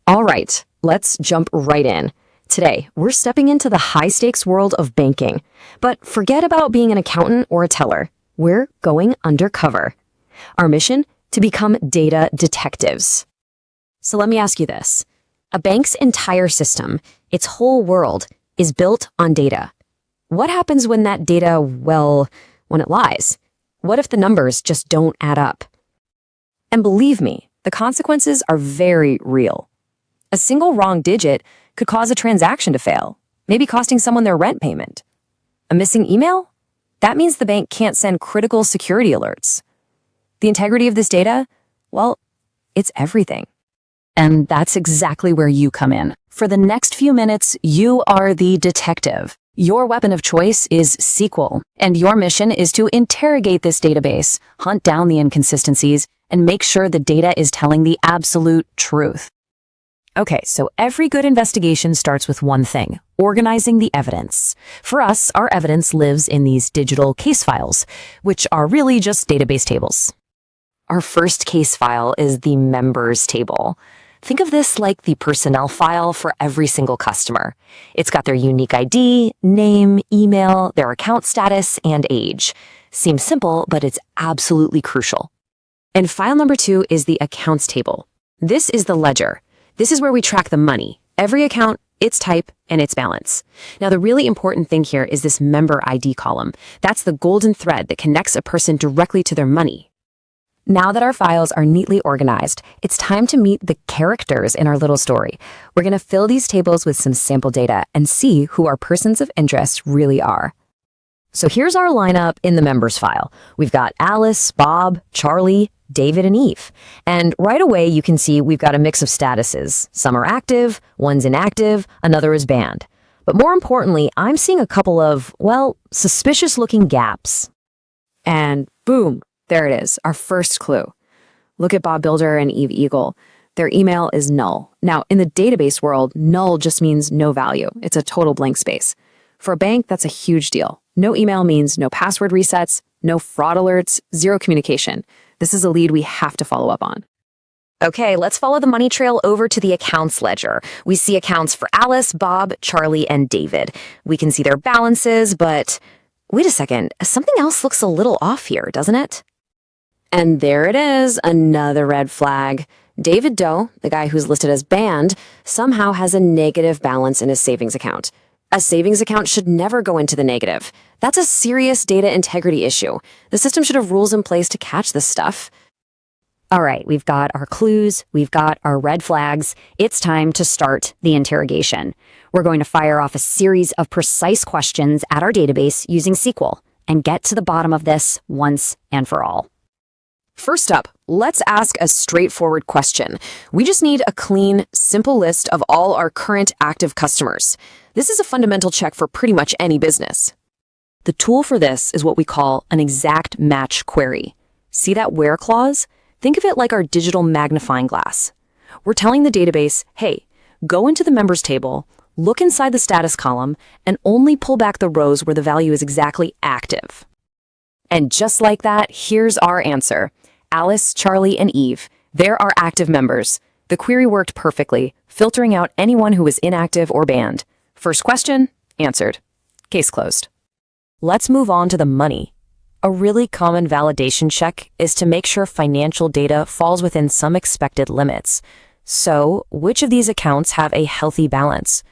All right, let's jump right in. Today, we're stepping into the high-stakes world of banking. But forget about being an accountant or a teller. We're going undercover. Our mission? To become data detectives. So let me ask you this. A bank's entire system, its whole world, is built on data. What happens when that data, when it lies? What if the numbers just don't add up? And believe me, the consequences are very real. A single wrong digit could cause a transaction to fail, maybe costing someone their rent payment. A missing email? That means the bank can't send critical security alerts. The integrity of this data? Well, it's everything. And that's exactly where you come in. For the next few minutes, you are the detective. Your weapon of choice is SQL, and your mission is to interrogate this database, hunt down the inconsistencies, and make sure the data is telling the absolute truth. Okay, so every good investigation starts with one thing: organizing the evidence. For us, our evidence lives in these digital case files, which are really just database tables. Our first case file is the members table. Think of this like the personnel file for every single customer. It's got their unique ID, name, email, their account status, and age. Seems simple, but it's absolutely crucial. And file number 2 is the accounts table. This is the ledger. This is where we track the money, every account, its type, and its balance. Now, the really important thing here is this member ID column. That's the golden thread that connects a person directly to their money. Now that our files are neatly organized, it's time to meet the characters in our little story. We're going to fill these tables with some sample data and see who our persons of interest really are. So here's our lineup in the members file. We've got Alice, Bob, Charlie, David, and Eve. And right away, you can see we've got a mix of statuses. Some are active, one's inactive, another is banned. But more importantly, I'm seeing a couple of, suspicious-looking gaps. And boom, there it is, our first clue. Look at Bob Builder and Eve Eagle. Their email is null. Now, in the database world, null just means no value. It's a total blank space. For a bank, that's a huge deal. No email means no password resets, no fraud alerts, zero communication. This is a lead we have to follow up on. Okay, let's follow the money trail over to the accounts ledger. We see accounts for Alice, Bob, Charlie, and David. We can see their balances, but wait a second, something else looks a little off here, doesn't it? And there it is, another red flag. David Doe, the guy who's listed as banned, somehow has a negative balance in his savings account. A savings account should never go into the negative. That's a serious data integrity issue. The system should have rules in place to catch this stuff. All right, we've got our clues, we've got our red flags. It's time to start the interrogation. We're going to fire off a series of precise questions at our database using SQL and get to the bottom of this once and for all. First up, let's ask a straightforward question. We just need a clean, simple list of all our current active customers. This is a fundamental check for pretty much any business. The tool for this is what we call an exact match query. See that where clause? Think of it like our digital magnifying glass. We're telling the database, hey, go into the members table, look inside the status column, and only pull back the rows where the value is exactly active. And just like that, here's our answer. Alice, Charlie, and Eve. They're our active members. The query worked perfectly, filtering out anyone who was inactive or banned. First question, answered. Case closed. Let's move on to the money. A really common validation check is to make sure financial data falls within some expected limits. So, which of these accounts have a healthy balance?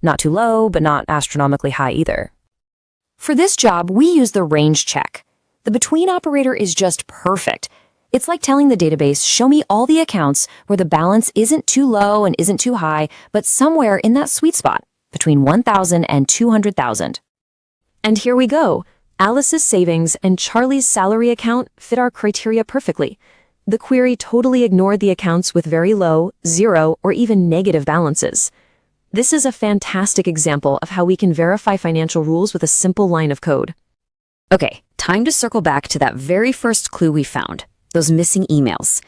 Not too low, but not astronomically high either. For this job, we use the range check. The between operator is just perfect. It's like telling the database, show me all the accounts where the balance isn't too low and isn't too high, but somewhere in that sweet spot, between 1,000 and 200,000. And here we go. Alice's savings and Charlie's salary account fit our criteria perfectly. The query totally ignored the accounts with very low, zero, or even negative balances. This is a fantastic example of how we can verify financial rules with a simple line of code. Okay, time to circle back to that very first clue we found, those missing emails.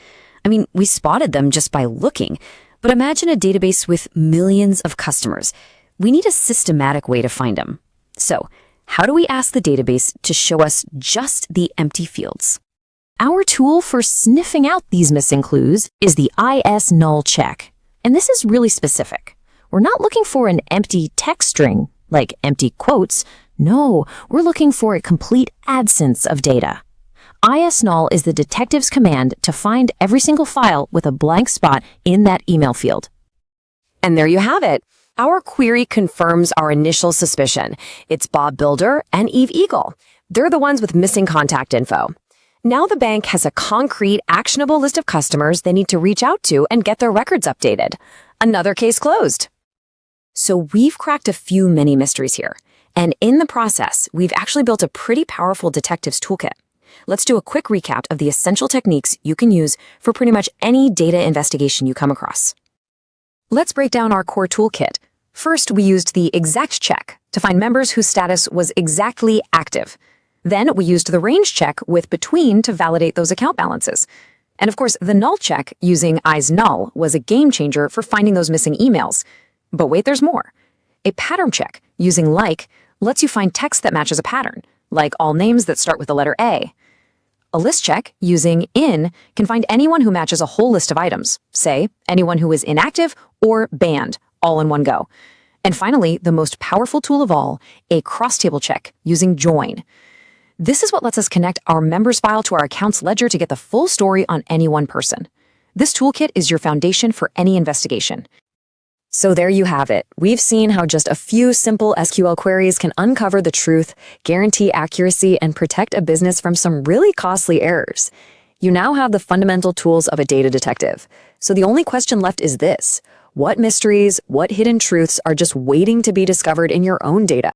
We spotted them just by looking, but imagine a database with millions of customers. We need a systematic way to find them. So, how do we ask the database to show us just the empty fields? Our tool for sniffing out these missing clues is the IS null check. And this is really specific. We're not looking for an empty text string, like empty quotes. No, we're looking for a complete absence of data. isNull is the detective's command to find every single file with a blank spot in that email field. And there you have it. Our query confirms our initial suspicion. It's Bob Builder and Eve Eagle. They're the ones with missing contact info. Now the bank has a concrete, actionable list of customers they need to reach out to and get their records updated. Another case closed. So we've cracked a few mini mysteries here. And in the process, we've actually built a pretty powerful detective's toolkit. Let's do a quick recap of the essential techniques you can use for pretty much any data investigation you come across. Let's break down our core toolkit. First, we used the exact check to find members whose status was exactly active. Then we used the range check with between to validate those account balances. And of course, the null check using isNull was a game changer for finding those missing emails. But wait, there's more. A pattern check using like lets you find text that matches a pattern, like all names that start with the letter A. A list check using in can find anyone who matches a whole list of items, say anyone who is inactive or banned, all in one go. And finally, the most powerful tool of all, a cross-table check using join. This is what lets us connect our members file to our accounts ledger to get the full story on any one person. This toolkit is your foundation for any investigation. So there you have it. We've seen how just a few simple SQL queries can uncover the truth, guarantee accuracy, and protect a business from some really costly errors. You now have the fundamental tools of a data detective. So the only question left is this: what mysteries, what hidden truths are just waiting to be discovered in your own data?